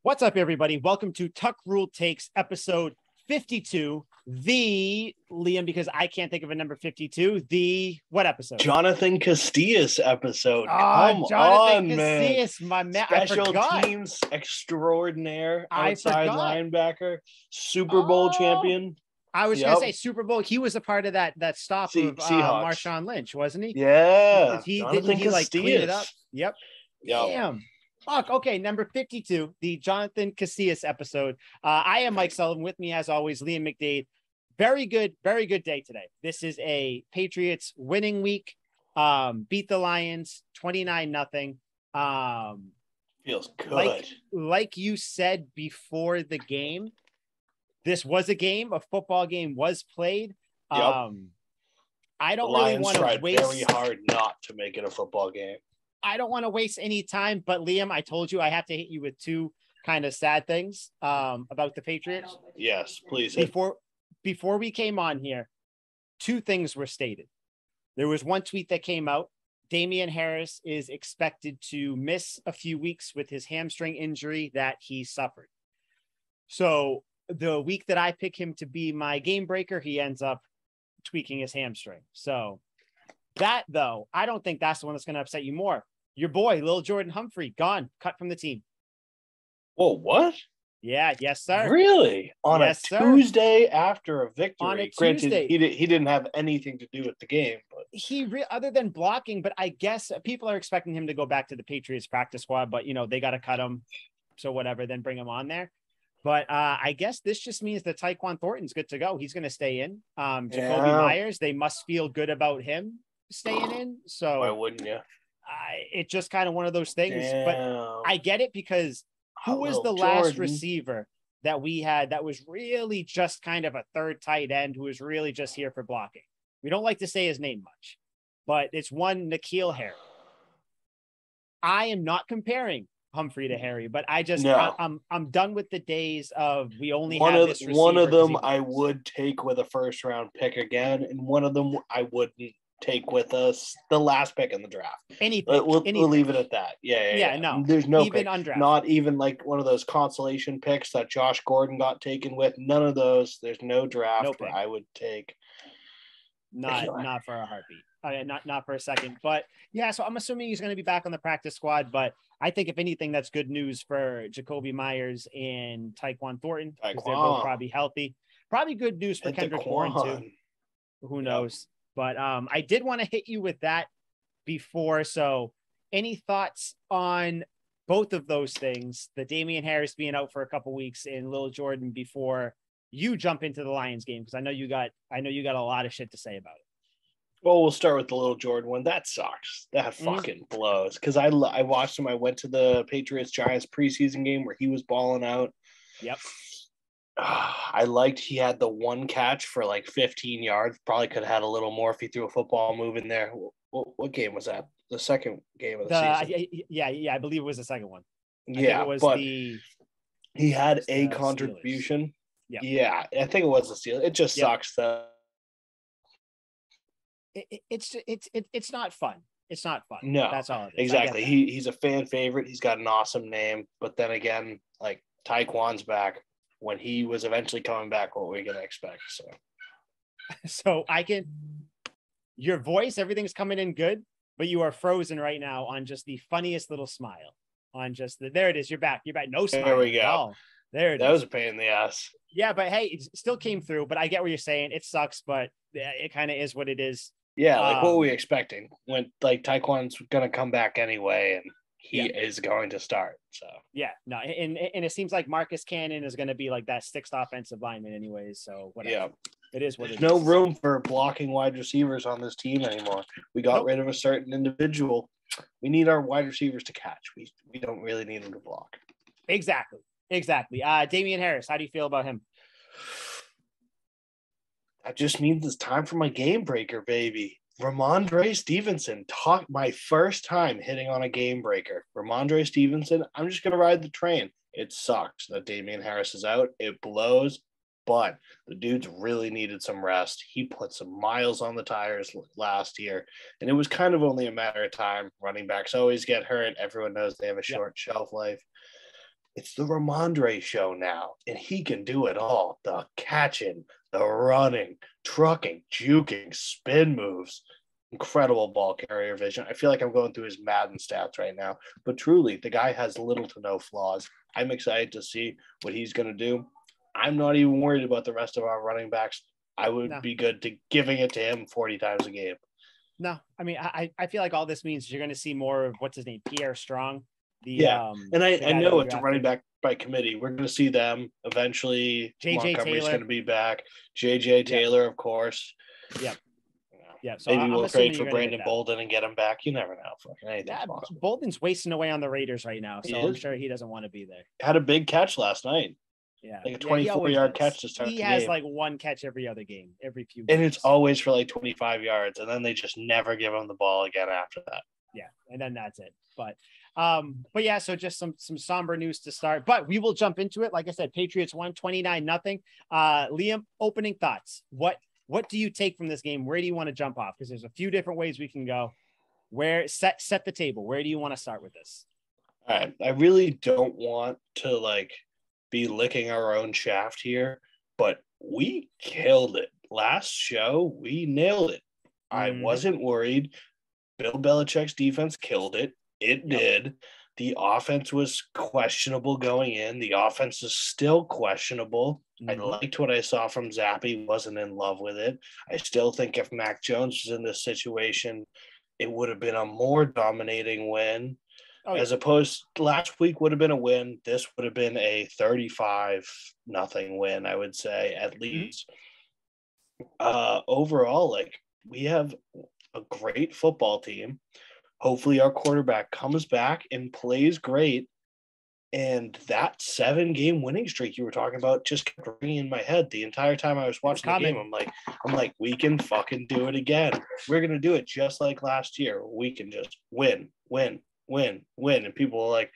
What's up, everybody? Welcome to Tuck Rule Takes episode 52. The Liam, because I can't think of a number 52. The what episode? Jonathan Casillas episode. Oh, Come Jonathan on, man. Casillas, my man. Special I forgot. teams extraordinaire, I outside forgot. linebacker, Super Bowl champion. I was gonna say Super Bowl. He was a part of that stop of Seahawks. Marshawn Lynch, wasn't he? Yeah. Didn't he like clean it up? Yep. Damn. Fuck. Okay, number 52, the Jonathan Casillas episode. I am Mike Sullivan. With me, as always, Liam McDade. Very good day today. This is a Patriots winning week. Beat the Lions 29-0. Feels good. Like you said before the game, this was a game. A football game was played. Yep. I don't really want to waste. Very hard not to make it a football game. I don't want to waste any time, but Liam, I told you I have to hit you with two kind of sad things about the Patriots. Yes, please. Before we came on here, two things were stated. There was one tweet that came out. Damien Harris is expected to miss a few weeks with his hamstring injury that he suffered. So the week that I pick him to be my game breaker, he ends up tweaking his hamstring. So that, though, I don't think that's the one that's going to upset you more. Your boy, Lil'Jordan Humphrey, gone, cut from the team. Whoa, what? Yeah, yes, sir. Really? On a Tuesday after a victory? On a Granted, Tuesday. He didn't have anything to do with the game, but other than blocking, but I guess people are expecting him to go back to the Patriots practice squad, but they got to cut him. So whatever, then bring him on there. But I guess this just means that Tyquan Thornton's good to go. He's going to stay in. Jacoby Myers, they must feel good about him staying in. So why wouldn't you? It's just kind of one of those things. Damn. But I get it, because who was the last receiver that we had that was really just kind of a third tight end who was really just here for blocking? We don't like to say his name much, but it's one N'Keal Harry. I am not comparing Humphrey to Harry, but I'm done with the days of we only have this receiver. One of them I would take with a first round pick again, and one of them I wouldn't take with us the last pick in the draft. We'll leave it at that. Yeah. No, there's no even pick. Undrafted. Not even like one of those consolation picks that Josh Gordon got taken with. None of those. There's no draft where I would take. Not for a heartbeat. Not for a second. But yeah, so I'm assuming he's going to be back on the practice squad. But I think if anything, that's good news for Jacoby Myers and Tyquan Thornton, because they're both probably healthy. Probably good news for Kendrick Bourne too. Who knows? But I did want to hit you with that before. So any thoughts on both of those things, the Damien Harris being out for a couple weeks and Lil'Jordan, before you jump into the Lions game? Because I know you got a lot of shit to say about it. Well, we'll start with the Lil'Jordan one. That sucks. That fucking blows. Because I watched him. I went to the Patriots-Giants preseason game where he was balling out. Yep. I liked he had the one catch for like 15 yards. Probably could have had a little more if he threw a football move in there. What game was that? The second game of the season. Yeah, I believe it was the second one. He had a contribution. Steelers. Yeah, I think it was the Steelers. It just sucks that. It's not fun. It's not fun. No, that's all it is. Exactly. He's a fan favorite. He's got an awesome name, but then again, like Tyquan's back. When he was eventually coming back, what were we going to expect? So your voice, everything's coming in good, but you are frozen right now on just the funniest little smile. There it is. You're back. No smile. There we go. There it is. That was a pain in the ass. Yeah, but hey, it still came through. But I get what you're saying. It sucks, but it kind of is what it is. Yeah, like what were we expecting? When like Tyquan's going to come back anyway, and he is going to start. So and it seems like Marcus Cannon is going to be like that sixth offensive lineman anyways. So whatever. It is what it is. There's no room for blocking wide receivers on this team anymore. We got rid of a certain individual. We need our wide receivers to catch. We don't really need them to block. Exactly. Damien Harris, how do you feel about him? That just means it's time for my game breaker, baby. Ramondre Stevenson, my first time hitting on a game breaker. Ramondre Stevenson, I'm just going to ride the train. It sucks that Damien Harris is out. It blows, but the dude's really needed some rest. He put some miles on the tires last year, and it was kind of only a matter of time. Running backs always get hurt. Everyone knows they have a short shelf life. It's the Ramondre show now, and he can do it all. The catching, the running, trucking, juking, spin moves, incredible ball carrier vision. I feel like I'm going through his Madden stats right now, but truly, the guy has little to no flaws. I'm excited to see what he's going to do. I'm not even worried about the rest of our running backs. I would be good to giving it to him 40 times a game. No, I mean, I feel like all this means you're going to see more of what's his name, Pierre Strong. And I know it's a running back by committee. We're going to see them eventually. Montgomery's going to be back. JJ Taylor, of course. Yep. Yeah. So maybe we'll trade for Brandon Bolden and get him back. You never know. Fucking anything's possible. Bolden's wasting away on the Raiders right now, so I'm sure he doesn't want to be there. Had a big catch last night. Yeah. Like a 24-yard catch to start the game. He has like one catch every other game, every few games. And it's always for like 25 yards, and then they just never give him the ball again after that. Yeah, and then that's it. But yeah, so just some somber news to start. But we will jump into it. Like I said, Patriots won 29-0. Liam, opening thoughts. What do you take from this game? Where do you want to jump off? Because there's a few different ways we can go. Where set the table. Where do you want to start with this? All right. I really don't want to be licking our own shaft here, but we killed it. Last show, we nailed it. I wasn't worried. Bill Belichick's defense killed it. It did. The offense was questionable going in. The offense is still questionable. I liked what I saw from Zappe. Wasn't in love with it. I still think if Mac Jones was in this situation, it would have been a more dominating win. As opposed to last week would have been a win. This would have been a 35-0 win, I would say, at least. Overall, we have a great football team. Hopefully our quarterback comes back and plays great. And that 7-game winning streak you were talking about just kept ringing in my head the entire time I was watching the game. I'm like, we can fucking do it again. We're going to do it just like last year. We can just win. And people are like,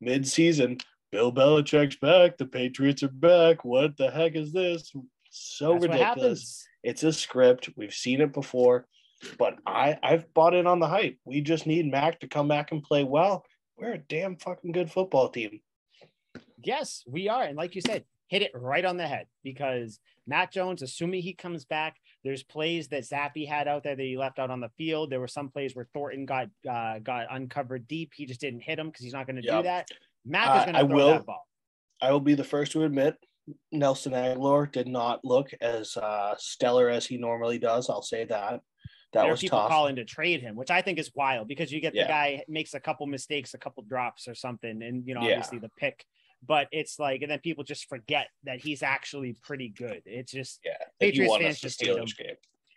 mid-season, Bill Belichick's back. The Patriots are back. What the heck is this? So that's ridiculous. It's a script. We've seen it before. But I've bought in on the hype. We just need Mac to come back and play well. We're a damn fucking good football team. Yes, we are. And like you said, hit it right on the head because Matt Jones, assuming he comes back, there's plays that Zappe had out there that he left out on the field. There were some plays where Thornton got uncovered deep. He just didn't hit him because he's not going to do that. Mac is going to throw that ball. I will be the first to admit Nelson Aguilar did not look as stellar as he normally does. I'll say that. That was people tough. calling to trade him, which I think is wild because you get the guy makes a couple mistakes, a couple drops or something. And, obviously the pick, but it's and then people just forget that he's actually pretty good. It's just, Patriots fans just hate him.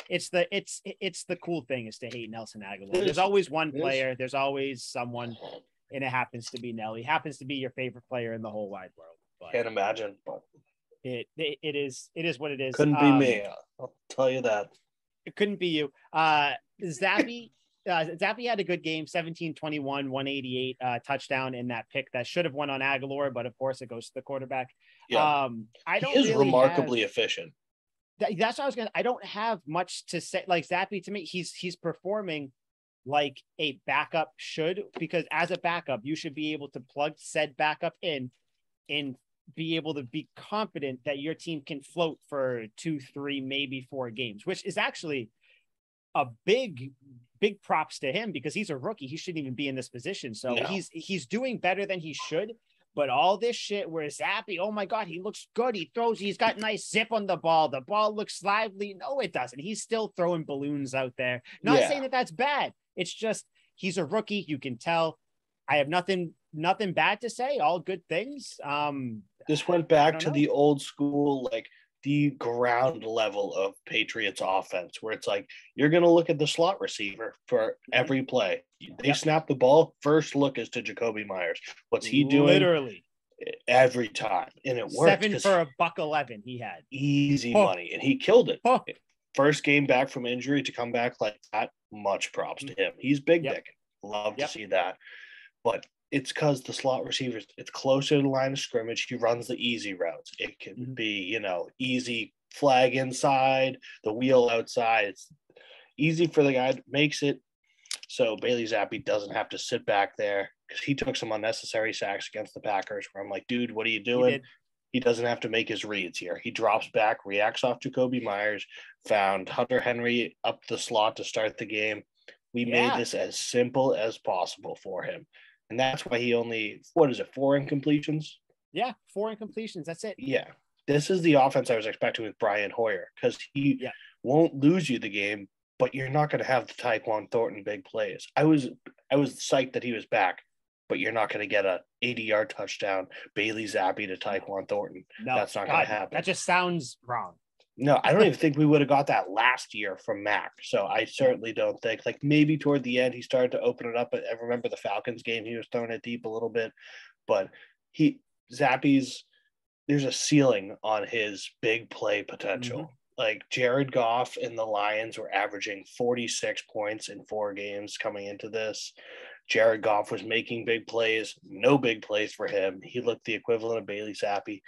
It's the cool thing is to hate Nelson Aguilar. There's always one player. There's always someone, and it happens to be Nelly. Happens to be your favorite player in the whole wide world. But can't imagine. But it is what it is. Couldn't be me. I'll tell you that. It couldn't be you. Zappe had a good game, 17-21, 188 touchdown in that pick that should have won on Aguilar, but of course it goes to the quarterback. Yeah. He is remarkably efficient. That's what I was going to, I don't have much to say. Zappe to me, he's performing like a backup should, because as a backup, you should be able to plug said backup in and be able to be confident that your team can float for 2, 3, maybe 4 games, which is actually a big props to him because he's a rookie. He shouldn't even be in this position. So he's doing better than he should. But all this shit where Zappe, oh my God, he looks good. He throws, he's got nice zip on the ball. The ball looks lively. No, it doesn't. He's still throwing balloons out there. Not saying that that's bad. It's just, he's a rookie. You can tell. I have nothing bad to say. All good things. This went back to the old school, the ground level of Patriots offense, where it's you're going to look at the slot receiver for every play. They snap the ball. First look is to Jacoby Myers. What's he doing? Literally every time. And it worked. 7 for $111 he had. Easy money. And he killed it. First game back from injury to come back like that. Much props to him. He's big dick. Love to see that. But it's because the slot receivers, it's closer to the line of scrimmage. He runs the easy routes. It can be, easy flag inside, the wheel outside. It's easy for the guy that makes it. So Bailey Zappi doesn't have to sit back there because he took some unnecessary sacks against the Packers where I'm like, dude, what are you doing? He doesn't have to make his reads here. He drops back, reacts off Jacoby Myers, found Hunter Henry up the slot to start the game. We made this as simple as possible for him. And that's why he only, 4 incompletions? Yeah, 4 incompletions. That's it. Yeah. This is the offense I was expecting with Brian Hoyer because he won't lose you the game, but you're not going to have the Tyquan Thornton big plays. I was psyched that he was back, but you're not going to get a 80-yard touchdown, Bailey Zappi to Tyquan Thornton. No, that's not going to happen. That just sounds wrong. No, I don't even think we would have got that last year from Mac. So I certainly don't think, like, maybe toward the end he started to open it up. I remember the Falcons game, he was throwing it deep a little bit, but Zappi's, there's a ceiling on his big play potential. Mm-hmm. Like Jared Goff and the Lions were averaging 46 points in 4 games coming into this. Jared Goff was making big plays, no big plays for him. He looked the equivalent of Bailey Zappi.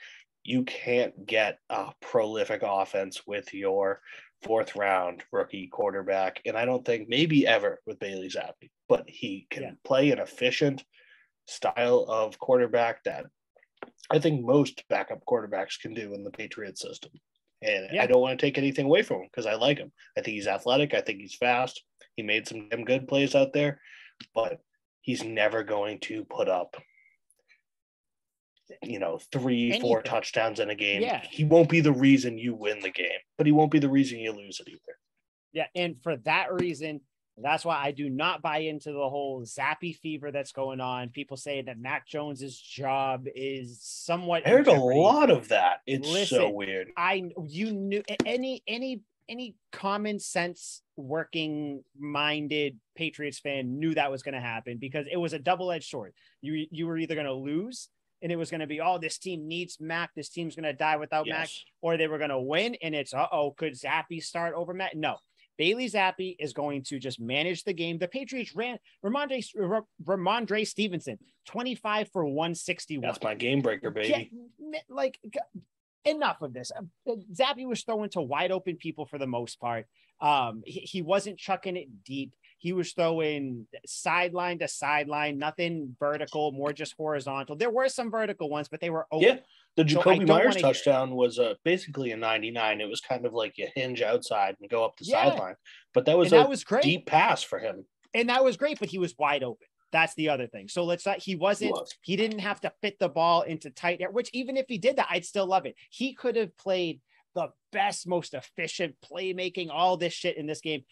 You can't get a prolific offense with your 4th round rookie quarterback. And I don't think maybe ever with Bailey Zappi, but he can play an efficient style of quarterback that I think most backup quarterbacks can do in the Patriots system. And I don't want to take anything away from him because I like him. I think he's athletic. I think he's fast. He made some damn good plays out there, but he's never going to put up 3-4 touchdowns in a game. Yeah. He won't be the reason you win the game, but he won't be the reason you lose it either. Yeah. And for that reason, that's why I do not buy into the whole Zappi fever that's going on. People say that Mac Jones's job is somewhat. I heard a lot of that. It's so weird. You knew any common sense working minded Patriots fan knew that was going to happen because it was a double-edged sword. You were either going to lose and it was going to be, this team needs Mac. This team's going to die without Mac, or they were going to win. And it's, could Zappi start over Mac? No. Bailey Zappi is going to just manage the game. The Patriots ran Ramondre Stevenson, 25 for 161. That's my game breaker, baby. Enough of this. Zappi was throwing to wide open people for the most part. He wasn't chucking it deep. He was throwing sideline to sideline, nothing vertical, more just horizontal. There were some vertical ones, but they were open. Yeah. The Jacoby Myers touchdown was basically a 99. It was kind of like you hinge outside and go up the sideline. But that was great. Deep pass for him. And that was great, but he was wide open. That's the other thing. So he didn't have to fit the ball into tight air, which even if he did that, I'd still love it. He could have played the best, most efficient playmaking, all this shit in this game.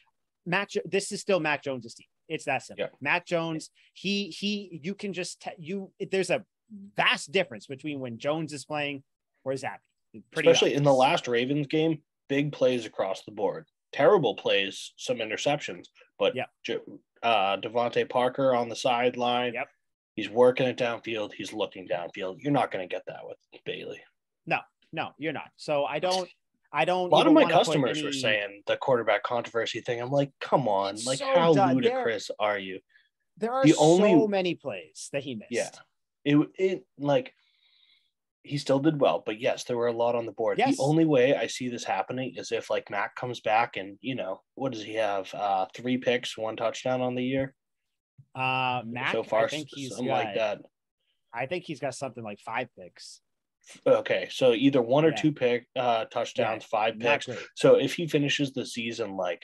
This is still Mac Jones' team. It's that simple. Yeah. Mac Jones, you can just, there's a vast difference between when Jones is playing or Zappi. Especially in the last Ravens game, big plays across the board. Terrible plays, some interceptions, but Devontae Parker on the sideline. Yep. He's working it downfield. He's looking downfield. You're not going to get that with Bailey. No, you're not. So I don't. A lot of my customers were saying the quarterback controversy thing. I'm like, come on. Like, so how ludicrous are you? There are so many plays that he missed. Yeah. It like, he still did well, but yes, there were a lot on the board. Yes. The only way I see this happening is if like Mac comes back and, what does he have? 3 picks, 1 touchdown on the year. Mac, so far, something like that. I think he's got something like 5 picks. Okay, so either 1 or 2 touchdowns, 5 picks. So if he finishes the season like,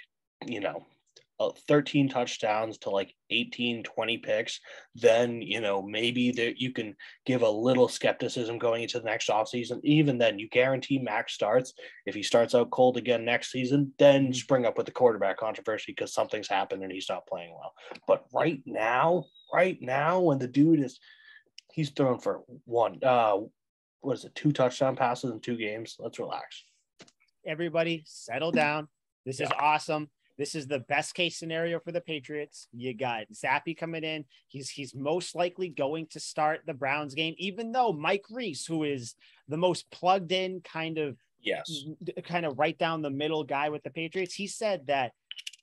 13 touchdowns to like 18, 20 picks, then, maybe you can give a little skepticism going into the next offseason. Even then, you guarantee Max starts. If he starts out cold again next season, then spring up with the quarterback controversy because something's happened and he's not playing well. But right now, when the dude he's thrown for 2 touchdown passes in 2 games. Let's relax. Everybody settle down. This is awesome. This is the best case scenario for the Patriots. You got Zappi coming in. He's most likely going to start the Browns game, even though Mike Reese, who is the most plugged in kind of right down the middle guy with the Patriots, he said that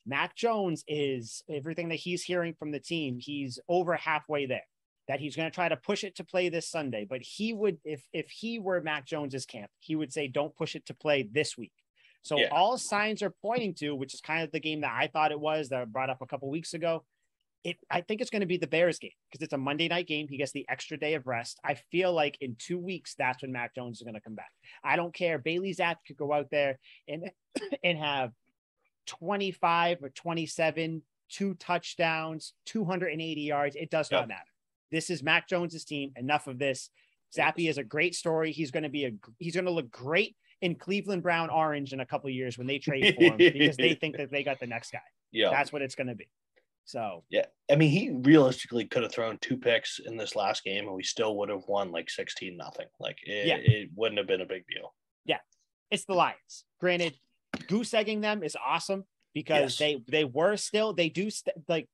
Mac Jones is everything that he's hearing from the team. He's over halfway there, that he's going to try to push it to play this Sunday. But he would, if he were Mac Jones's camp, he would say, don't push it to play this week. So all signs are pointing to, which is kind of the game that I thought it was that I brought up a couple weeks ago. I think it's going to be the Bears game because it's a Monday night game. He gets the extra day of rest. I feel like in 2 weeks, that's when Mac Jones is going to come back. I don't care. Bailey Zapp could go out there and have 25 or 27, 2 touchdowns, 280 yards. It does not matter. This is Mac Jones's team. Enough of this. Zappy is a great story. He's going to look great in Cleveland Brown orange in a couple of years when they trade for him because they think that they got the next guy. Yeah. That's what it's going to be. So, yeah, I mean, he realistically could have thrown 2 picks in this last game and we still would have won like 16-0. Like it wouldn't have been a big deal. Yeah. It's the Lions. Granted, goose egging them is awesome because they do like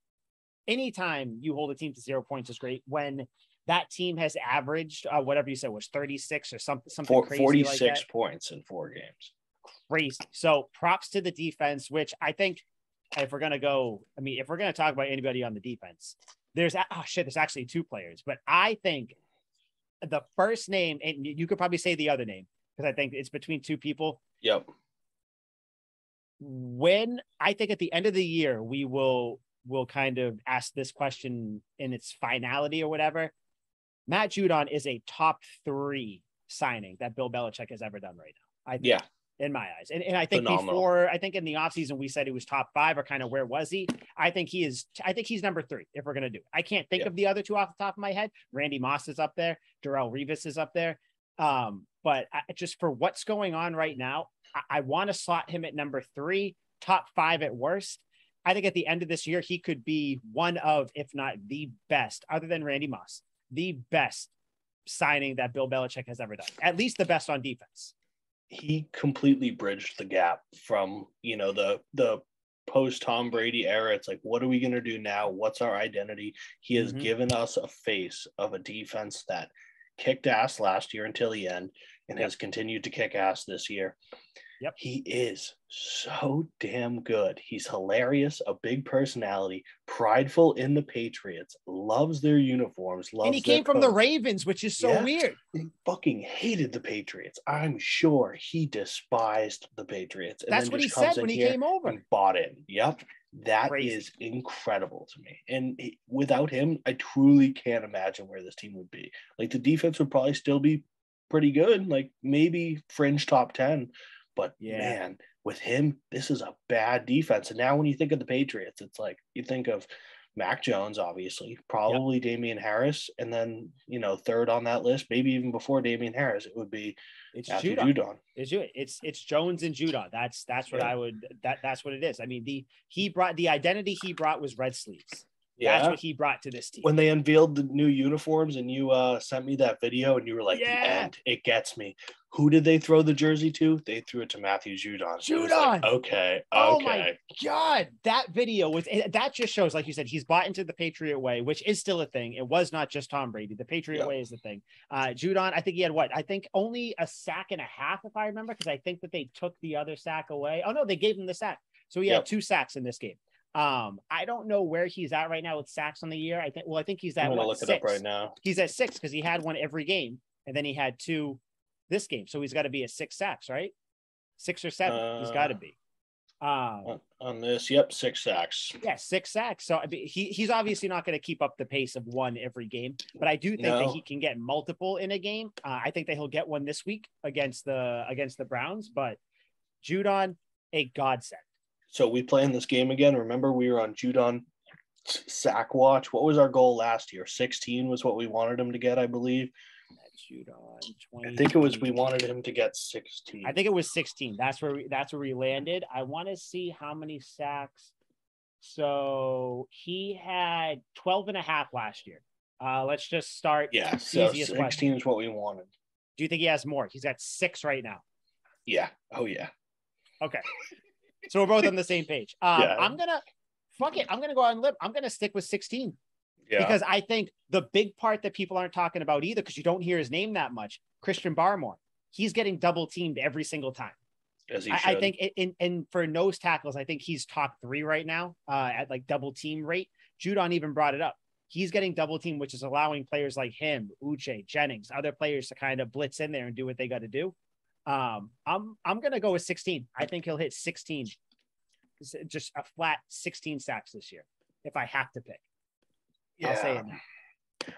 anytime you hold a team to 0 points is great. When that team has averaged whatever you said was 36 or something crazy 46 like that. points in 4 games. Crazy. So props to the defense, which I think if we're going to talk about anybody on the defense, there's actually 2 players, but I think the first name, and you could probably say the other name because I think it's between 2 people. Yep. When I think at the end of the year, we'll kind of ask this question in its finality or whatever. Matt Judon is a top 3 signing that Bill Belichick has ever done right now. I think, in my eyes. And I think Phenomenal. I think in the offseason, we said he was top 5 or kind of where was he? I think he's number 3 if we're going to do it. I can't think of the other 2 off the top of my head. Randy Moss is up there. Darrelle Revis is up there. But just for what's going on right now, I want to slot him at number 3, top 5 at worst. I think at the end of this year, he could be one of, if not the best, other than Randy Moss, the best signing that Bill Belichick has ever done. At least the best on defense. He completely bridged the gap from, the post Tom Brady era. It's like, what are we going to do now? What's our identity? He has given us a face of a defense that kicked ass last year until the end and has continued to kick ass this year. Yep. He is so damn good. He's hilarious, a big personality, prideful in the Patriots, loves their uniforms, and he came from the Ravens, which is so weird. He fucking hated the Patriots. I'm sure he despised the Patriots. And that's what he said when he came over. And bought in. Yep. That Crazy. Is incredible to me. And without him, I truly can't imagine where this team would be. Like the defense would probably still be pretty good, like maybe fringe top 10. But man, with him, this is a bad defense. And now when you think of the Patriots, it's like you think of Mac Jones, obviously, probably Damien Harris, and then, third on that list, maybe even before Damien Harris, it would be Judon. It's Jones and Judon. That's what that's what it is. I mean, the identity he brought was red sleeves. That's what he brought to this team. When they unveiled the new uniforms and you sent me that video and you were like, the end, it gets me. Who did they throw the jersey to? They threw it to Matthew Judon. Judon. Like, okay. Oh my God. That video that just shows, like you said, he's bought into the Patriot way, which is still a thing. It was not just Tom Brady. The Patriot way is the thing. Judon, I think he had only a sack and a half, if I remember, because I think that they took the other sack away. Oh no, they gave him the sack. So he had 2 sacks in this game. I don't know where he's at right now with sacks on the year. I think he's at I'm gonna look 6. it up right now. He's at 6 because he had 1 every game, and then he had 2 this game. So he's got to be at 6 sacks, right? 6 or 7. He's got to be. On this, 6 sacks. Yeah, 6 sacks. So he's obviously not going to keep up the pace of 1 every game, but I do think that he can get multiple in a game. I think that he'll get 1 this week against the Browns. But Judon, a godsend. So we play in this game again. Remember, we were on Judon sack watch. What was our goal last year? 16 was what we wanted him to get, I believe. Judon, I think it was we wanted him to get 16. I think it was 16. That's where we landed. I want to see how many sacks. So he had 12 and a half last year. Let's just start. Yeah, so 16 question. Is what we wanted. Do you think he has more? He's got 6 right now. Yeah. Oh, yeah. Okay. So we're both on the same page. I'm going to go on lip. I'm going to stick with 16. Yeah. Because I think the big part that people aren't talking about either, because you don't hear his name that much, Christian Barmore, he's getting double teamed every single time. As he I think in for nose tackles, I think he's top 3 right now at like double team rate. Judon even brought it up. He's getting double team, which is allowing players like him, Uche, Jennings, other players to kind of blitz in there and do what they got to do. I'm going to go with 16. I think he'll hit 16, just a flat 16 sacks this year if I have to pick. I'll say Yeah. it now.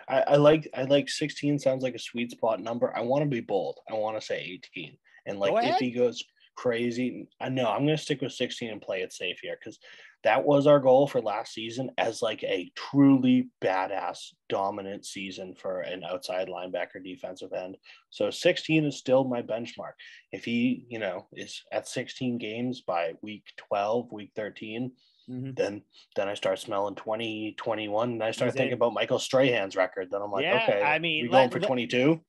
I like 16 sounds like a sweet spot number. I want to be bold. I want to say 18. And like Go if ahead. he goes crazy, I know I'm going to stick with 16 and play it safe here because that was our goal for last season as like a truly badass dominant season for an outside linebacker defensive end. So 16 is still my benchmark. If he, is at 16 games by week 12, week 13, then I start smelling 20, 21, and I start thinking about Michael Strahan's record. Then I'm like, okay, I mean, we going for 22?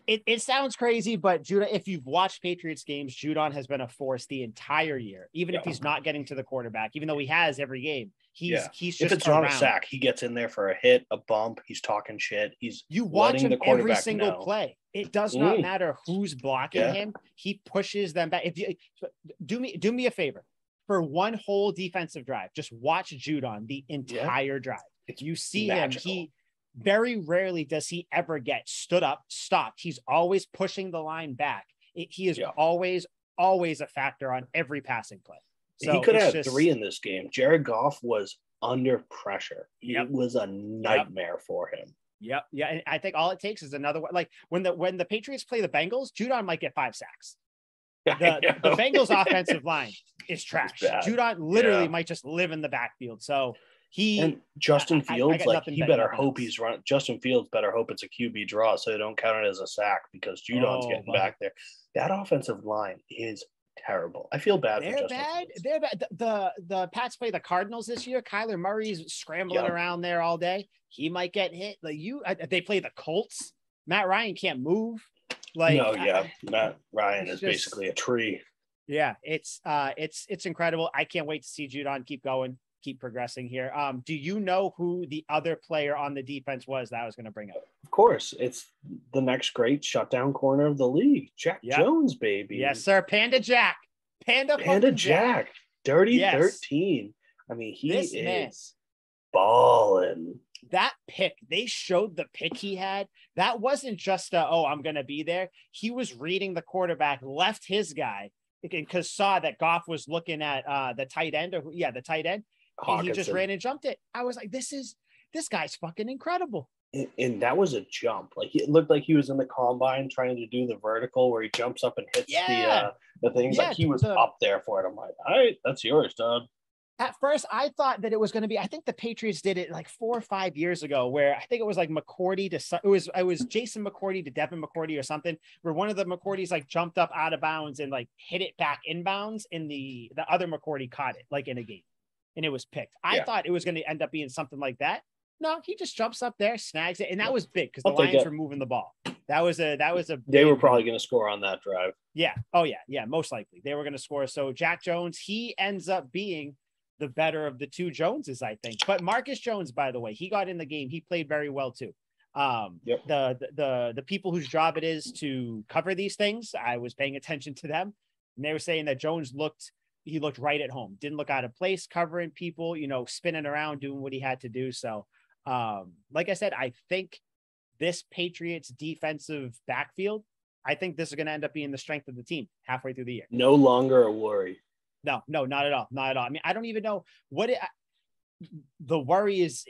It sounds crazy, but Judon, if you've watched Patriots games, Judon has been a force the entire year. Even if he's not getting to the quarterback, even though he has every game, he's just if it's around. not a sack, he gets in there for a hit, a bump. He's talking shit. You watch him every single know. play. It does not matter who's blocking him. He pushes them back. If you do me a favor. For one whole defensive drive, just watch Judon the entire drive. You see magical. him. He very rarely does he ever get stood up, stopped. He's always pushing the line back. He is always a factor on every passing play. So he could have 3 in this game. Jared Goff was under pressure. It was a nightmare for him. Yep. Yeah. And I think all it takes is another one. Like when the Patriots play the Bengals, Judon might get 5 sacks. The Bengals offensive line is trash. Judon literally might just live in the backfield. So Justin Fields, he better hope he's running. Justin Fields better hope it's a QB draw so they don't count it as a sack because Judon's getting back there. That offensive line is terrible. I feel bad for Justin Fields. They're bad. The Pats play the Cardinals this year. Kyler Murray's scrambling around there all day. He might get hit. They play the Colts. Matt Ryan can't move. Matt Ryan is basically a tree. Yeah, it's incredible. I can't wait to see Judon keep going, keep progressing here. Do you know who the other player on the defense was that I was going to bring up? Of course, it's the next great shutdown corner of the league, Jack Jones, baby. Yes, sir. Panda Jack. Panda Jack. Dirty 13. I mean, he is balling. That pick, they showed the pick he had. That wasn't just I'm going to be there. He was reading the quarterback, left his guy because saw that Goff was looking at the tight end. The tight end. And he just ran and jumped it. I was like, this guy's fucking incredible. And that was a jump. Like it looked like he was in the combine trying to do the vertical where he jumps up and hits the things. Like he was up there for it. I'm like, all right, that's yours, Doug. At first, I thought that it was going to be. I think the Patriots did it like 4 or 5 years ago, where I think it was like McCourty to it was Jason McCourty to Devin McCourty or something, where one of the McCourtys like jumped up out of bounds and like hit it back inbounds, and the other McCourty caught it like in a game, and it was picked. I thought it was going to end up being something like that. No, he just jumps up there, snags it, and that was big because the Lions were moving the ball. That was a. They were probably going to score on that drive. Yeah. Oh yeah. Most likely they were going to score. So Jack Jones, he ends up being the better of the two Joneses, I think. But Marcus Jones, by the way, he got in the game. He played very well too. The people whose job it is to cover these things, I was paying attention to them, and they were saying that Jones looked right at home, didn't look out of place, covering people, spinning around, doing what he had to do. So, like I said, I think this Patriots defensive backfield, I think this is going to end up being the strength of the team halfway through the year. No longer a worry. No, not at all. Not at all. I mean, I don't even know the worry is,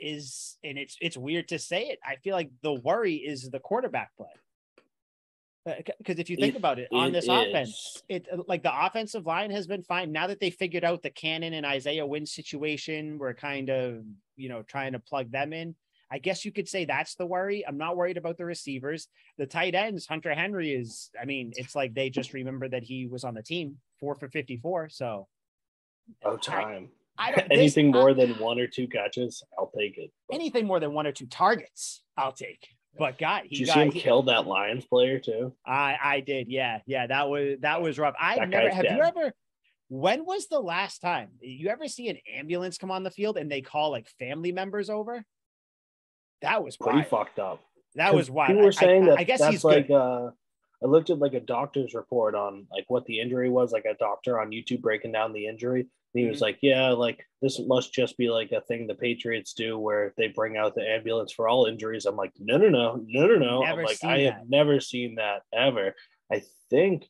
and it's weird to say it. I feel like the worry is the quarterback play. Because if you think about it, on this offense, like the offensive line has been fine. Now that they figured out the Cannon and Isaiah Wynn situation, we're kind of, trying to plug them in. I guess you could say that's the worry. I'm not worried about the receivers. The tight ends, Hunter Henry it's like they just remember that he was on the team 4 for 54. So time. Anything more than 1 or 2 catches, I'll take it. Anything more than 1 or 2 targets, I'll take. But God, did you see him kill that Lions player too? I did. Yeah. That was rough. When was the last time you ever see an ambulance come on the field and they call like family members over? That was pretty fucked up. That was wild. People were saying I guess that's he's like good. I looked at like a doctor's report on like what the injury was, like a doctor on YouTube breaking down the injury. And he was like, yeah, like this must just be like a thing the Patriots do where they bring out the ambulance for all injuries. I'm like, no. I'm like, I have never seen that ever. I think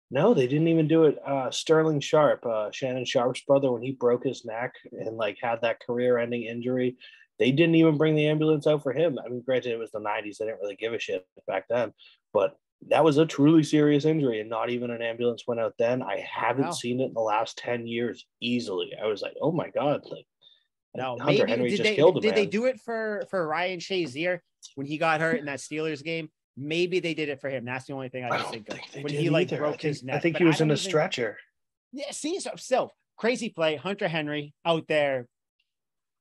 No, they didn't even do it. Sterling Sharp, Shannon Sharp's brother, when he broke his neck and like had that career-ending injury, they didn't even bring the ambulance out for him. I mean, granted, it was the '90s; they didn't really give a shit back then, but that was a truly serious injury, and not even an ambulance went out then. I haven't No, seen it in the last 10 years easily. I was like, oh my god, like no. Hunter Maybe Henry just killed a did they man. do it for Ryan Shazier when he got hurt in that Steelers game? Maybe they did it for him. That's the only thing I I can don't think of think they when did he like either. broke his I neck. think But he I was in don't a even. stretcher. Yeah, see, so still crazy play. Hunter Henry out there.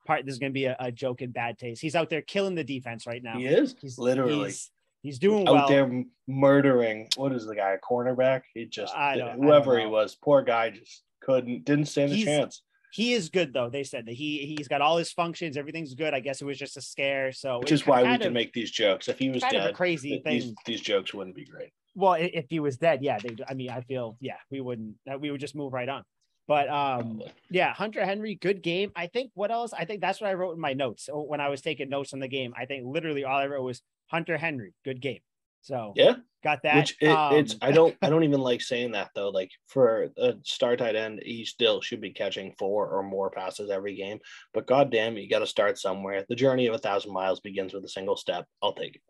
This is going to be a joke in bad taste. He's out there killing the defense right now. He is He's literally he's doing out well. there murdering. What is the guy? A cornerback? He just I don't whoever he know. was, poor guy, just didn't stand a He's chance. he is good though. They said that he's got all his functions. Everything's good. I guess it was just a scare. So Which it's is why we kind can of make these jokes. If he was kind of a dead, crazy thing. these jokes wouldn't be great. Well, if he was dead, yeah. I mean, I feel we wouldn't. We would just move right on. But Probably. yeah, Hunter Henry, good game. I think what else? I think that's what I wrote in my notes when I was taking notes on the game. I think literally all I wrote was Hunter Henry, good game. So Yeah, got that. which it's I don't even like saying that though. Like for a star tight end, he still should be catching 4 or more passes every game. But goddamn, you got to start somewhere. The journey of 1,000 miles begins with a single step. I'll take it.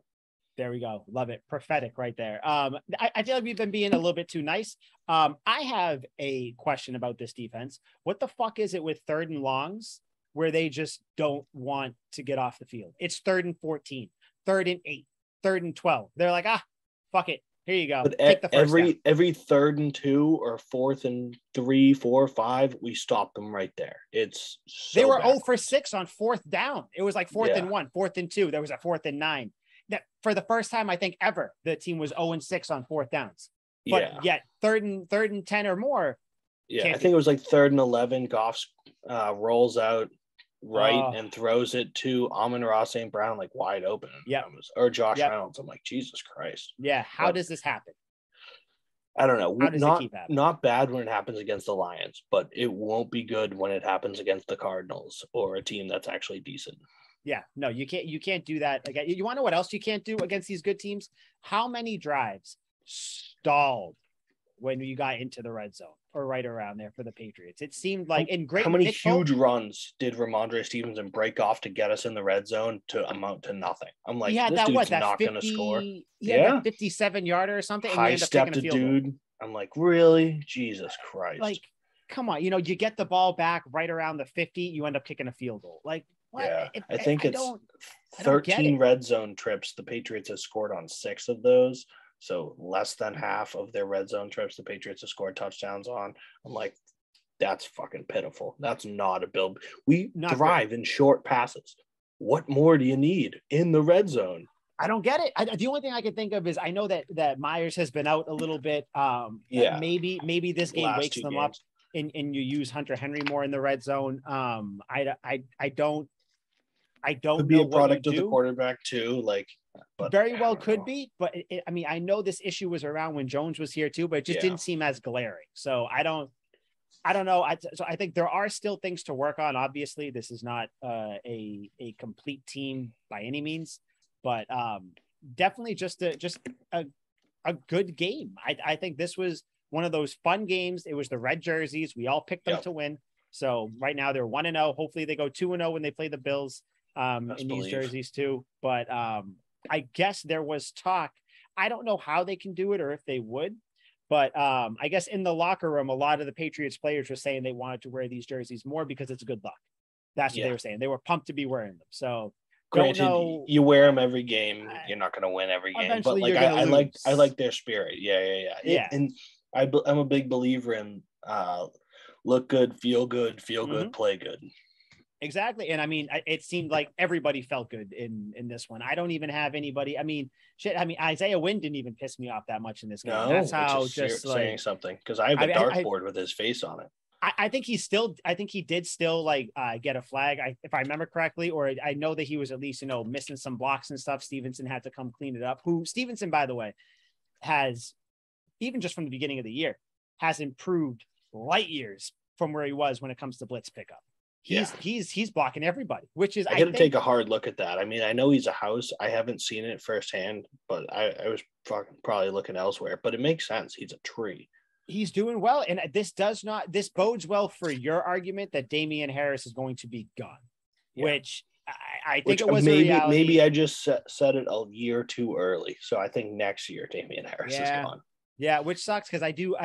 There we go. Love it. Prophetic right there. I feel like we've been being a little bit too nice. I have a question about this defense. What the fuck is it with 3rd and longs where they just don't want to get off the field? It's 3rd and 14, 3rd and 8, 3rd and 12. They're like, fuck it. Here you go. But Take the first down. every 3rd and 2 or 4th and 3, 4, 5, we stop them right there. It's so they were bad. 0 for 6 on 4th down. It was like 4th and 1, 4th and 2. There was a 4th and 9. That for the first time I think ever the team was 0 and 6 on 4th downs. But yet 3rd and 10 or more. Yeah, I think it was like 3rd and 11. Goff rolls out right and throws it to Amon-Ra St. Brown like wide open. Yeah, or Josh Reynolds. I'm like, Jesus Christ. Yeah, how does this happen? I don't know. How does it keep happening? Not bad when it happens against the Lions, but it won't be good when it happens against the Cardinals or a team that's actually decent. Yeah, no, you can't do that. Like, you want to know what else you can't do against these good teams? How many drives stalled when you got into the red zone or right around there for the Patriots? It seemed like how many huge runs did Ramondre Stevenson break off to get us in the red zone to amount to nothing? I'm like, this dude's not going to score. Yeah, 57-yarder or something. High stepped a dude. I'm like, really? Jesus Christ. Like, come on. You get the ball back right around the 50, you end up kicking a field goal. Like, what? Yeah, I think it's 13 red zone trips. The Patriots have scored on 6 of those. So less than half of their red zone trips, the Patriots have scored touchdowns on. I'm like, that's fucking pitiful. That's not a build. We thrive in short passes. What more do you need in the red zone? I don't get it. The only thing I can think of is I know that Myers has been out a little bit. Maybe this game wakes them up and you use Hunter Henry more in the red zone. I don't could be a product of the quarterback too. Like, but very well could be. But I mean, I know this issue was around when Jones was here too, but it just didn't seem as glaring. So I don't know. So I think there are still things to work on. Obviously, this is not a complete team by any means, but definitely just a good game. I think this was one of those fun games. It was the red jerseys. We all picked them to win. So right now they're 1-0. Hopefully they go 2-0 when they play the Bills in these jerseys too. But I guess there was talk. I don't know how they can do it or if they would, but I guess in the locker room, a lot of the Patriots players were saying they wanted to wear these jerseys more because it's good luck. That's what they were saying. They were pumped to be wearing them. So granted, you wear them every game. You're not going to win every game, but like I like their spirit. Yeah. And I'm a big believer in look good, feel good, play good. Exactly. And I mean, it seemed like everybody felt good in this one. I don't even have anybody. I mean, Isaiah Wynn didn't even piss me off that much in this game. No, that's how just saying something because I have a dartboard with his face on it. I think he did still like get a flag, if I remember correctly, or I know that he was at least, missing some blocks and stuff. Stevenson had to come clean it up. Stevenson, by the way, has, even just from the beginning of the year, has improved light years from where he was when it comes to blitz pickup. He's blocking everybody, which is, I got to take a hard look at that. I mean, I know he's a house. I haven't seen it firsthand, but I was probably looking elsewhere, but it makes sense. He's a tree. He's doing well. And this bodes well for your argument that Damien Harris is going to be gone, which I think it was maybe, a reality. Maybe I just said it a year too early. So I think next year Damien Harris is gone. Yeah, which sucks because I do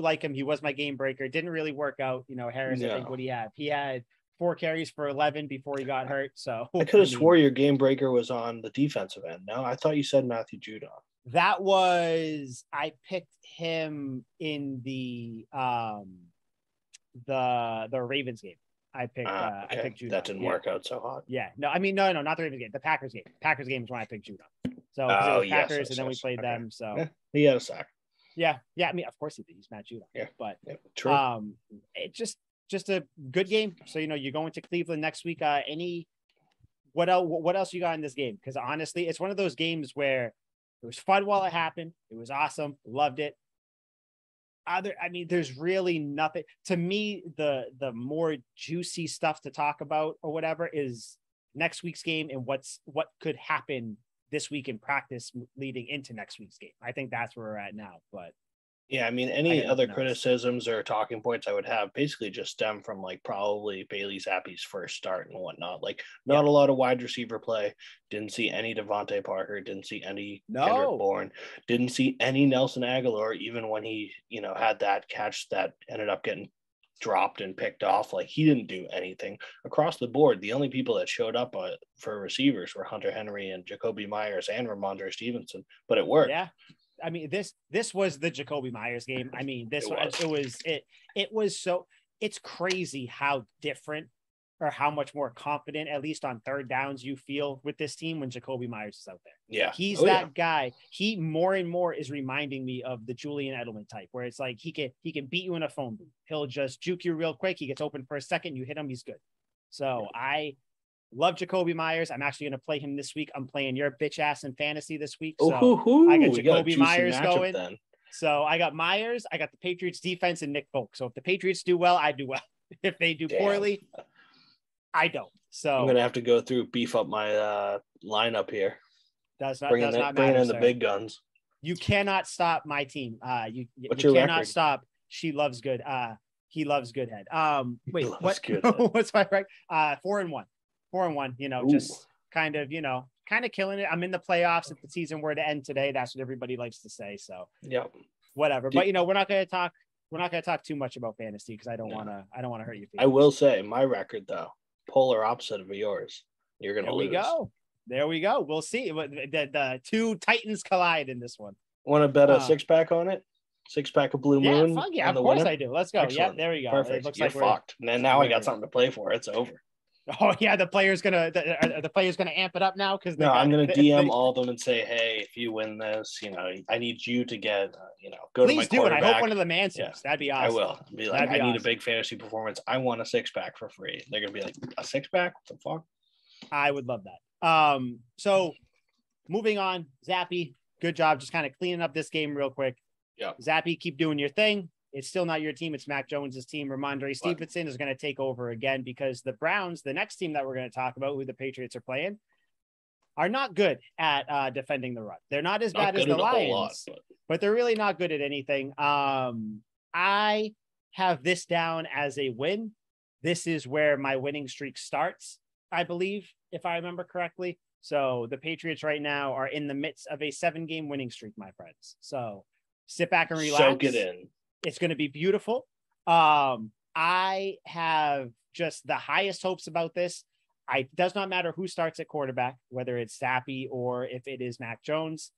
like him. He was my game breaker. Didn't really work out. Harris, I think what he had. He had 4 carries for 11 before he got hurt. So I could have swore your game breaker was on the defensive end. No, I thought you said Matthew Judon. I picked him in the Ravens game. I picked Judon. That didn't work out so hot. Yeah. No, I mean, no, not the Ravens game. The Packers game. Packers game is when I picked Judon. So it was Packers, and then we played them. So he had a sack. Yeah. I mean, of course he did. He's Matt Judon. Yeah, but true. It just a good game. So you're going to Cleveland next week. What else you got in this game? Because honestly, it's one of those games where it was fun while it happened. It was awesome. Loved it. There's really nothing to me. The more juicy stuff to talk about or whatever is next week's game and what could happen this week in practice leading into next week's game. I think that's where we're at now. But yeah, I mean, any other criticisms or talking points I would have basically just stem from probably Bailey Zappi's first start and whatnot. Not a lot of wide receiver play. Didn't see any Devontae Parker. Didn't see any Kendrick Bourne. Didn't see any Nelson Aguilar, even when he, had that catch that ended up getting dropped and picked off. He didn't do anything across the board. The only people that showed up for receivers were Hunter Henry and Jacoby Myers and Ramondre Stevenson, but it worked. Yeah. I mean, this was the Jacoby Myers game. I mean, it's crazy how different or how much more confident, at least on third downs, you feel with this team when Jacoby Myers is out there. Yeah. He's that guy. He more and more is reminding me of the Julian Edelman type, where it's he can beat you in a phone booth. He'll just juke you real quick. He gets open for a second. You hit him. He's good. So I love Jacoby Myers. I'm actually going to play him this week. I'm playing your bitch ass in fantasy this week. So I got Jacoby Myers going. Then. So I got Myers. I got the Patriots defense and Nick Folk. So if the Patriots do well, I do well. If they do poorly, I don't. So I'm going to have to go through, beef up my lineup here. Bring in the big guns. You cannot stop my team. You What's your cannot record? Stop. She loves good. He loves good head. Wait, what? Good what's my record? 4-1. 4-1, just kind of killing it. I'm in the playoffs. If the season were to end today, that's what everybody likes to say. So whatever. But we're not going to talk too much about fantasy because I don't want to hurt you. I will say my record though, polar opposite of yours. You're going to lose. There we go. We'll see. The two Titans collide in this one. Want to bet a 6-pack on it? 6-pack of Blue Moon? Yeah, of course I do. Let's go. Excellent. Yeah, there we go. Perfect. It looks You're like fucked. And then now I got something to play for. It's over. Oh yeah, the player's gonna amp it up now because I'm gonna DM all of them and say, hey, if you win this, I need you to get, go to my quarterback. Please do it. I hope one of them answers. Yeah, that'd be awesome. I will be like, I need a big fantasy performance. I want a 6-pack for free. They're gonna be like, a 6-pack? What the fuck? I would love that. So moving on, Zappy, good job, just kind of cleaning up this game real quick. Yeah, Zappy, keep doing your thing. It's still not your team. It's Mac Jones's team. Ramondre Stevenson is going to take over again because the Browns, the next team that we're going to talk about, who the Patriots are playing, are not good at defending the run. They're not as bad as the Lions, but they're really not good at anything. I have this down as a win. This is where my winning streak starts, I believe, if I remember correctly. So the Patriots right now are in the midst of a 7-game winning streak, my friends. So sit back and relax. Soak it in. It's going to be beautiful. I have just the highest hopes about this. It does not matter who starts at quarterback, whether it's Zappy or if it is Mac Jones.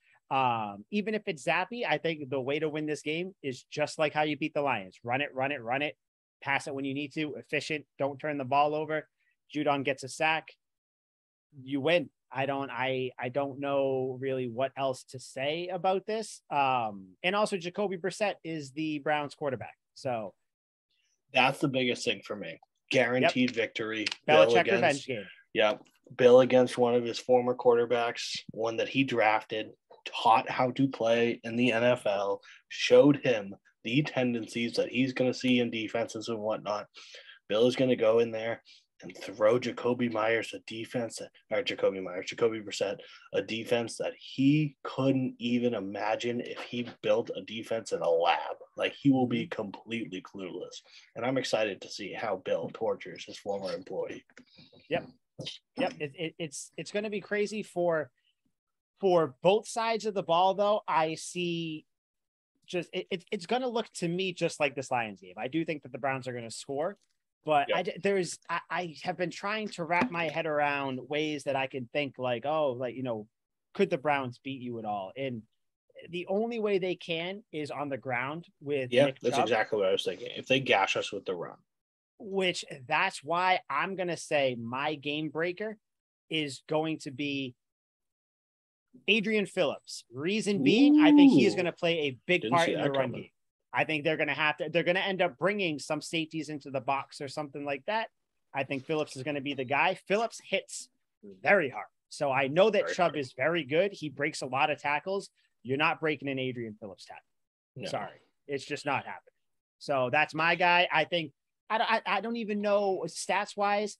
Even if it's Zappy, I think the way to win this game is just like how you beat the Lions. Run it. Pass it when you need to. Efficient. Don't turn the ball over. Judon gets a sack. You win. I don't know really what else to say about this. And also Jacoby Brissett is the Browns quarterback. So that's the biggest thing for me. Guaranteed victory. Belichick revenge game. Yeah. Bill against one of his former quarterbacks, one that he drafted, taught how to play in the NFL, showed him the tendencies that he's going to see in defenses and whatnot. Bill is going to go in there and throw Jacoby Brissett, a defense that he couldn't even imagine if he built a defense in a lab. Like, he will be completely clueless. And I'm excited to see how Bill tortures his former employee. Yep. It's going to be crazy for both sides of the ball, though. I see just it's going to look to me just like this Lions game. I do think that the Browns are going to score, but I have been trying to wrap my head around ways that I can think like, could the Browns beat you at all? And the only way they can is on the ground with Nick that's Chubb, exactly what I was thinking. If they gash us with the run, which that's why I'm going to say my game breaker is going to be Adrian Phillips. Reason being, I think he is going to play a big part in the run game. I think they're going to end up bringing some safeties into the box or something like that. I think Phillips is going to be the guy. Phillips hits very hard. So I know that Chubb is very good. He breaks a lot of tackles. You're not breaking an Adrian Phillips tackle. No. Sorry. It's just not happening. So that's my guy. I think I don't even know stats wise.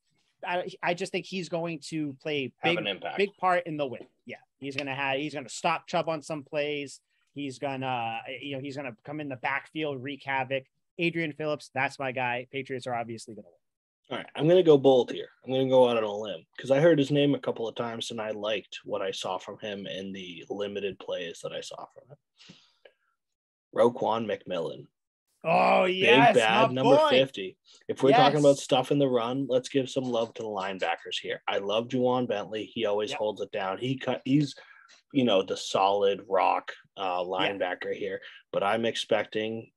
I just think he's going to play big part in the win. Yeah. He's going to stop Chubb on some plays. He's going to come in the backfield, wreak havoc. Adrian Phillips, that's my guy. Patriots are obviously going to win. All right, I'm going to go bold here. I'm going to go out on a limb because I heard his name a couple of times and I liked what I saw from him in the limited plays that I saw from him. Roquan McMillan. Oh, yes. Big bad number 50. If we're talking about stuff in the run, let's give some love to the linebackers here. I love Juwan Bentley. He always holds it down. He's the solid rock linebacker here, but I'm expecting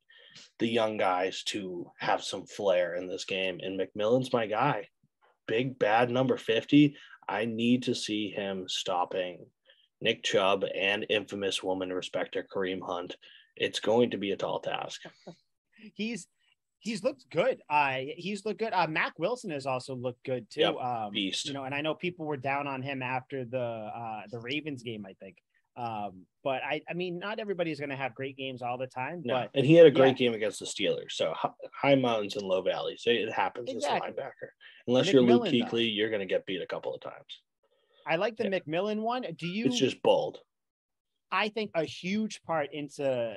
the young guys to have some flair in this game. And McMillan's my guy. Big bad number 50. I need to see him stopping Nick Chubb and infamous woman respecter Kareem Hunt. It's going to be a tall task. He's looked good. He's looked good. Mac Wilson has also looked good too. Yep, beast. And I know people were down on him after the Ravens game, I think. But I mean, not everybody's going to have great games all the time. No. But and he had a great game against the Steelers. So high mountains and low valleys. It happens as a linebacker. Unless you're Luke Kuechly, you're going to get beat a couple of times. I like the McMillan one. It's just bold. I think a huge part into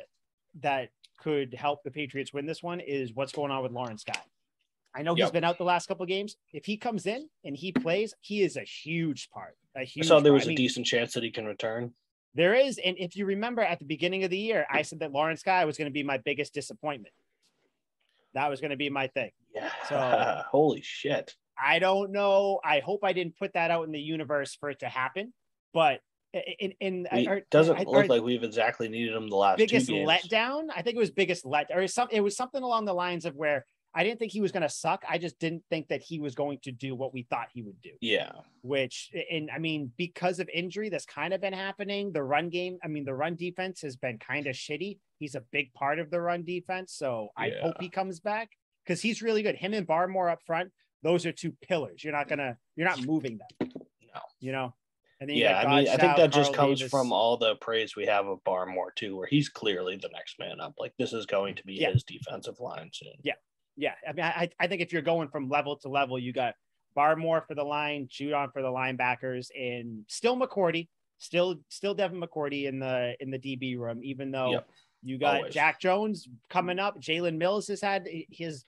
that could help the Patriots win this one is what's going on with Lawrence Guy. I know he's been out the last couple of games. If he comes in and he plays, he is a huge part. I saw there was a decent chance that he can return. There is. And if you remember at the beginning of the year, I said that Lawrence Guy was going to be my biggest disappointment. That was going to be my thing. Yeah. So holy shit. I don't know. I hope I didn't put that out in the universe for it to happen, but it doesn't look like we've exactly needed him the last biggest 2 games. letdown. I think it was biggest it was something along the lines of where I didn't think he was going to suck. I just didn't think that he was going to do what we thought he would do. Yeah. Because of injury, that's kind of been happening. The run defense has been kind of shitty. He's a big part of the run defense. So I hope he comes back because he's really good. Him and Barmore up front, those are 2 pillars. You're not moving them. No. And then I think that just comes from all the praise we have of Barmore too, where he's clearly the next man up. Like, this is going to be his defensive line soon. Yeah. I mean, I think if you're going from level to level, you got Barmore for the line, Judon for the linebackers, and still McCourty, still Devin McCourty in the DB room, even though you got Jack Jones coming up. Jalen Mills has been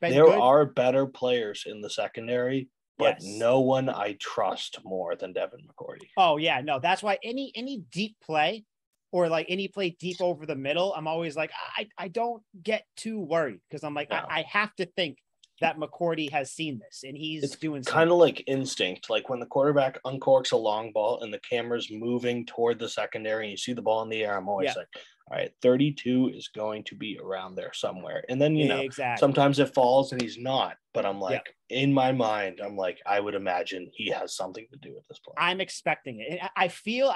there good. Are better players in the secondary, but no one I trust more than Devin McCourty. Oh yeah, no, that's why any deep play or like any play deep over the middle, I'm always like, I don't get too worried because I'm like, I have to think that McCourty has seen this and he's doing kind of like instinct. Like when the quarterback uncorks a long ball and the camera's moving toward the secondary and you see the ball in the air, I'm always like, all right, 32 is going to be around there somewhere. And then, sometimes it falls and he's not, but I'm like, in my mind, I'm like, I would imagine he has something to do with this play. I'm expecting it. I feel a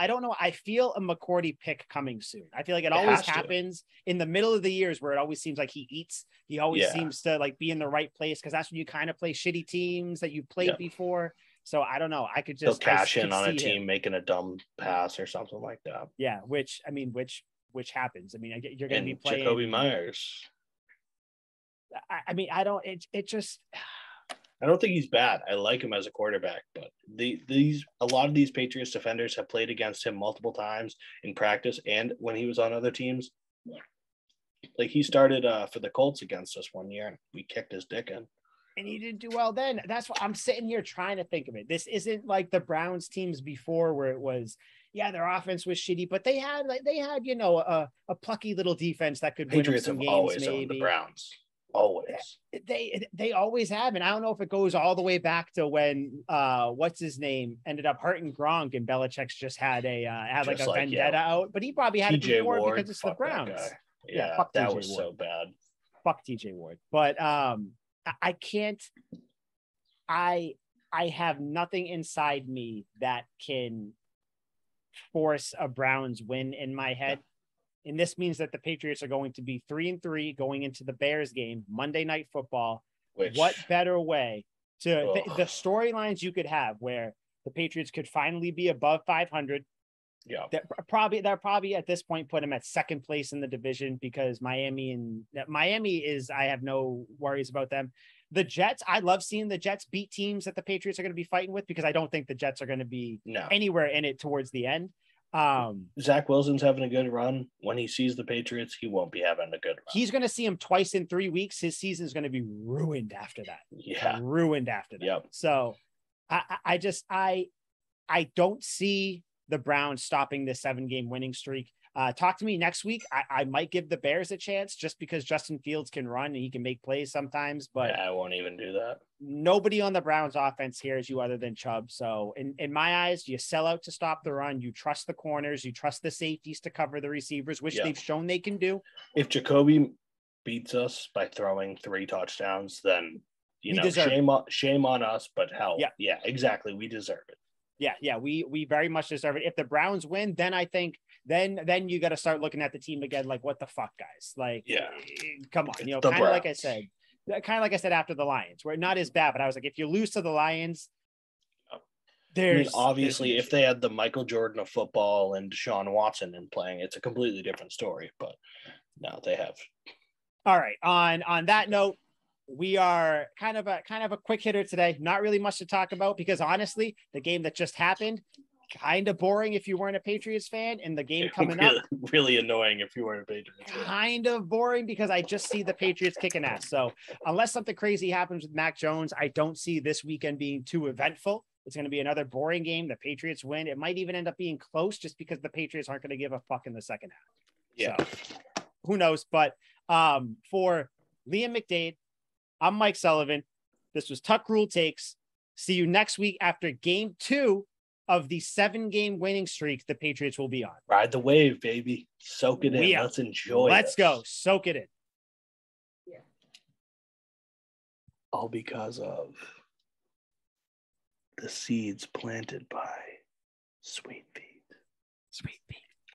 McCourty pick coming soon. I feel like it always happens in the middle of the years where it always seems like he eats. He always seems to like be in the right place because that's when you kind of play shitty teams that you played before. So I don't know. I could just cash in on a team making a dumb pass or something like that. Yeah, which happens. I mean, you're going to be playing Jacoby Myers. I mean, I don't. It just I don't think he's bad. I like him as a quarterback, but a lot of these Patriots defenders have played against him multiple times in practice and when he was on other teams. Like he started for the Colts against us one year and we kicked his dick in. And he didn't do well then. That's what I'm sitting here trying to think of it. This isn't like the Browns teams before where it was, yeah, their offense was shitty, but they had a plucky little defense that could Patriots win them some have games. always maybe owned the Browns. Always. They always have, and I don't know if it goes all the way back to when what's his name ended up hurting Gronk and Belichick's just had a vendetta out, but he probably had it before Ward, because it's the Browns. Yeah, that was so bad. Fuck TJ Ward. But I can't. I have nothing inside me that can force a Browns win in my head. And this means that the Patriots are going to be 3-3 going into the Bears game, Monday Night Football. What better way to the storylines you could have where the Patriots could finally be above 500. Yeah, They're probably at this point put them at second place in the division because Miami is, I have no worries about them. The Jets, I love seeing the Jets beat teams that the Patriots are going to be fighting with because I don't think the Jets are going to be anywhere in it towards the end. Zach Wilson's having a good run. When he sees the Patriots, he won't be having a good run. He's going to see him twice in 3 weeks. His season is going to be ruined after that. Yeah, ruined after that. Yep. So I don't see the Browns stopping this 7-game winning streak. Talk to me next week. I might give the Bears a chance just because Justin Fields can run and he can make plays sometimes, but I won't even do that. Nobody on the Browns offense hears you other than Chubb. So in my eyes, you sell out to stop the run. You trust the corners. You trust the safeties to cover the receivers, which they've shown they can do. If Jacoby beats us by throwing 3 touchdowns, then shame on us, but hell, yeah, exactly. We deserve it. Yeah, we very much deserve it. If the Browns win, then I think then you got to start looking at the team again. Like, what the fuck, guys? Like, come on, kind of like I said after the Lions, where not as bad, but I was like, if you lose to the Lions, obviously, if they had the Michael Jordan of football and Deshaun Watson in playing, it's a completely different story. But no, they have. All right. On that note, we are kind of a quick hitter today. Not really much to talk about because honestly, the game that just happened, kind of boring if you weren't a Patriots fan, and the game coming up, really annoying if you weren't a Patriots fan. Kind of boring because I just see the Patriots kicking ass. So unless something crazy happens with Mac Jones, I don't see this weekend being too eventful. It's going to be another boring game. The Patriots win. It might even end up being close just because the Patriots aren't going to give a fuck in the second half. Yeah. So who knows? But for Liam McDade, I'm Mike Sullivan. This was Tuck Rule Takes. See you next week after game 2 of the 7-game winning streak the Patriots will be on. Ride the wave, baby. Soak it in. Let's enjoy it. Let's go. Soak it in. Yeah. All because of the seeds planted by Sweet Pea. Sweet Pea.